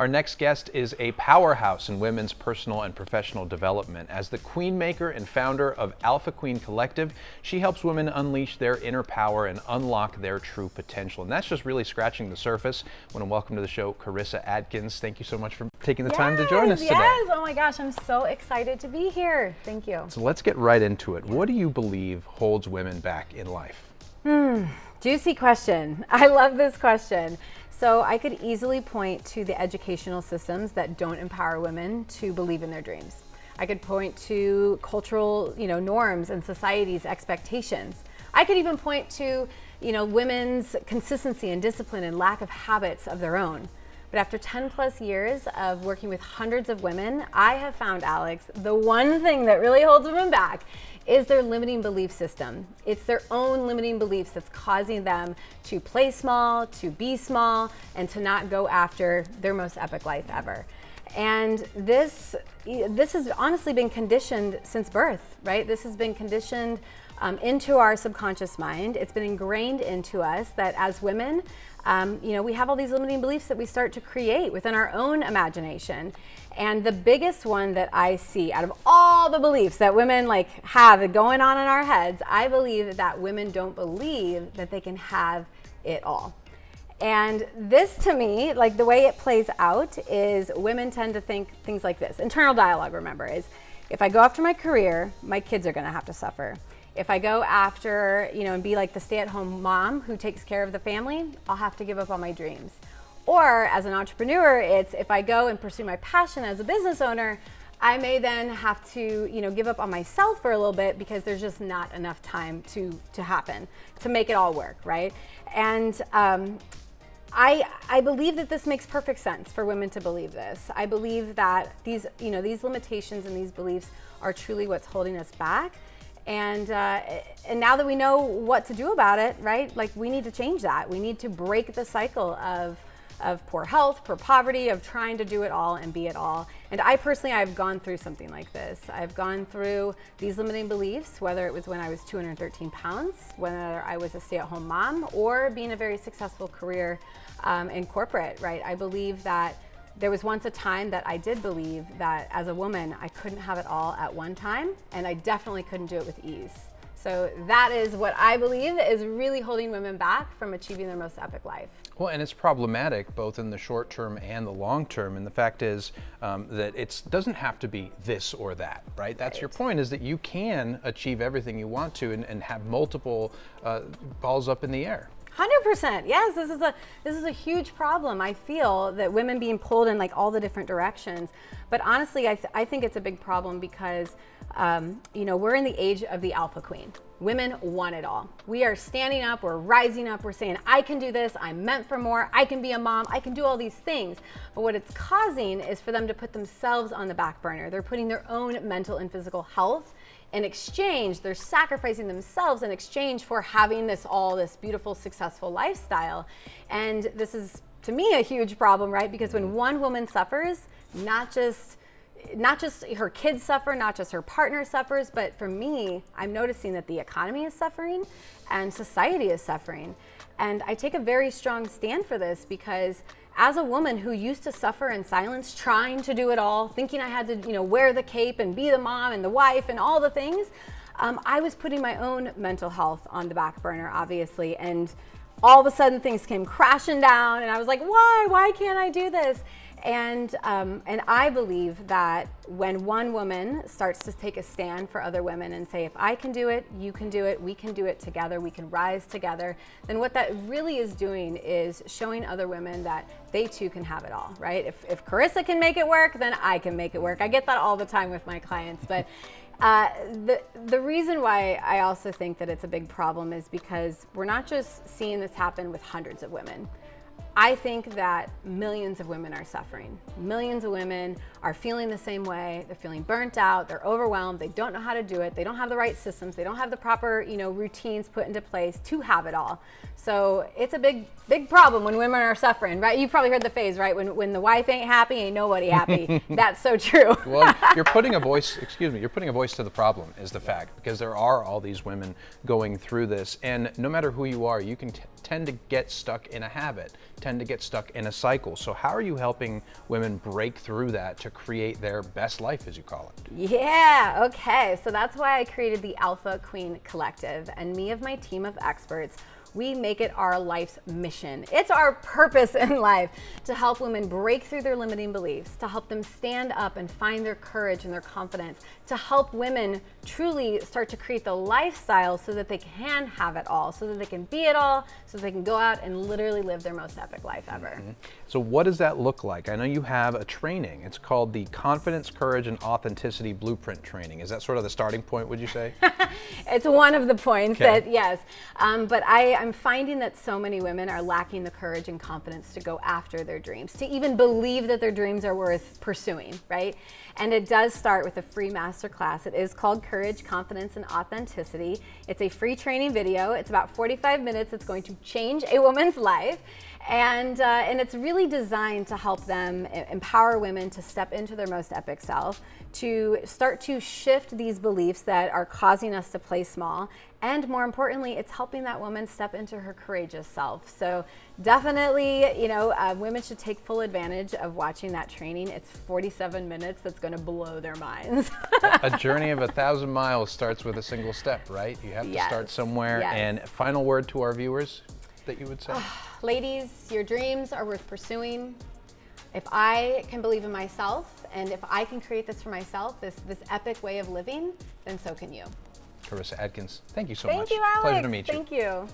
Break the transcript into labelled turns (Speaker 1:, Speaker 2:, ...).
Speaker 1: Our next guest is a powerhouse in women's personal and professional development. As the queen maker and founder of Alpha Queen Collective, she helps women unleash their inner power and unlock their true potential. And that's just really scratching the surface. I want to welcome to the show Karissa Adkins. Thank you so much for taking the time to join us today.
Speaker 2: Yes, oh my gosh, I'm so excited to be here. Thank you.
Speaker 1: So let's get right into it. What do you believe holds women back in life?
Speaker 2: Juicy question. I love this question. So I could easily point to the educational systems that don't empower women to believe in their dreams. I could point to cultural, norms and society's expectations. I could even point to, women's consistency and discipline and lack of habits of their own. But after 10 plus years of working with hundreds of women, I have found, Alex, the one thing that really holds women back is their limiting belief system. It's their own limiting beliefs that's causing them to play small, to be small, and to not go after their most epic life ever. And this has honestly been conditioned since birth, right? This has been conditioned into our subconscious mind. It's been ingrained into us that as women, we have all these limiting beliefs that we start to create within our own imagination. And the biggest one that I see out of all the beliefs that women have going on in our heads, I believe that women don't believe that they can have it all. And this, to me, the way it plays out is women tend to think things like this. Internal dialogue, remember, is if I go after my career, my kids are gonna have to suffer. If I go after, and be like the stay-at-home mom who takes care of the family, I'll have to give up on my dreams. Or as an entrepreneur, it's if I go and pursue my passion as a business owner, I may then have to, give up on myself for a little bit because there's just not enough time to happen, to make it all work, right? And I believe that this makes perfect sense for women to believe this. I believe that these limitations and these beliefs are truly what's holding us back. And now that we know what to do about it, right? We need to change that. We need to break the cycle of poor health, poor poverty, of trying to do it all and be it all. And I've gone through something like this. I've gone through these limiting beliefs, whether it was when I was 213 pounds, whether I was a stay-at-home mom, or being a very successful career in corporate, right? I believe that there was once a time that I did believe that as a woman, I couldn't have it all at one time, and I definitely couldn't do it with ease. So that is what I believe is really holding women back from achieving their most epic life.
Speaker 1: Well, and it's problematic both in the short term and the long term. And the fact is that it doesn't have to be this or that, right? That's your point, is that you can achieve everything you want to and have multiple balls up in the air.
Speaker 2: 100%. Yes, this is a huge problem. I feel that women being pulled in all the different directions. But honestly, I think it's a big problem because we're in the age of the alpha queen. Women want it all. We are standing up, we're rising up, we're saying, I can do this, I'm meant for more, I can be a mom, I can do all these things. But what it's causing is for them to put themselves on the back burner. They're putting their own mental and physical health in exchange. They're sacrificing themselves in exchange for having this beautiful, successful lifestyle. And this is, to me, a huge problem, right? Because when one woman suffers, not just her kids suffer, not just her partner suffers, but for me, I'm noticing that the economy is suffering and society is suffering. And I take a very strong stand for this because as a woman who used to suffer in silence, trying to do it all, thinking I had to, wear the cape and be the mom and the wife and all the things, I was putting my own mental health on the back burner, obviously. And all of a sudden things came crashing down and I was like, why can't I do this? And I believe that when one woman starts to take a stand for other women and say, if I can do it, you can do it, we can do it together, we can rise together, then what that really is doing is showing other women that they too can have it all, right? If Karissa can make it work, then I can make it work. I get that all the time with my clients. But the reason why I also think that it's a big problem is because we're not just seeing this happen with hundreds of women. I think that millions of women are suffering. Millions of women are feeling the same way. They're feeling burnt out. They're overwhelmed. They don't know how to do it. They don't have the right systems. They don't have the proper, routines put into place to have it all. So it's a big problem when women are suffering, right? You've probably heard the phrase, right? When the wife ain't happy, ain't nobody happy. That's so true.
Speaker 1: Well, you're putting a voice to the problem is the fact, because there are all these women going through this, and no matter who you are, you can tend to get stuck in a habit, tend to get stuck in a cycle. So how are you helping women break through that to create their best life, as you call it?
Speaker 2: Yeah, okay. So that's why I created the Alpha Queen Collective, and me and my team of experts, we make it our life's mission. It's our purpose in life to help women break through their limiting beliefs, to help them stand up and find their courage and their confidence, to help women truly start to create the lifestyle so that they can have it all, so that they can be it all, so they can go out and literally live their most epic life ever.
Speaker 1: Mm-hmm. So what does that look like? I know you have a training. It's called the Confidence, Courage, and Authenticity Blueprint Training. Is that sort of the starting point, would you say?
Speaker 2: It's one of the points
Speaker 1: Okay.
Speaker 2: that, yes. But I'm finding that so many women are lacking the courage and confidence to go after their dreams, to even believe that their dreams are worth pursuing, right? And it does start with a free masterclass. It is called Courage, Confidence, and Authenticity. It's a free training video. It's about 45 minutes. It's going to change a woman's life. And it's really designed to help them empower women to step into their most epic self, to start to shift these beliefs that are causing us to play small. And more importantly, it's helping that woman step into her courageous self. So definitely, women should take full advantage of watching that training. It's 47 minutes that's going to blow their minds.
Speaker 1: A journey of 1,000 miles starts with a single step, right? You have to start somewhere.
Speaker 2: Yes.
Speaker 1: And final word to our viewers that you would say?
Speaker 2: Ladies, your dreams are worth pursuing. If I can believe in myself, and if I can create this for myself, this epic way of living, then so can you.
Speaker 1: Karissa Adkins, thank you so much.
Speaker 2: Thank you, Alex.
Speaker 1: Pleasure to meet you.
Speaker 2: Thank you.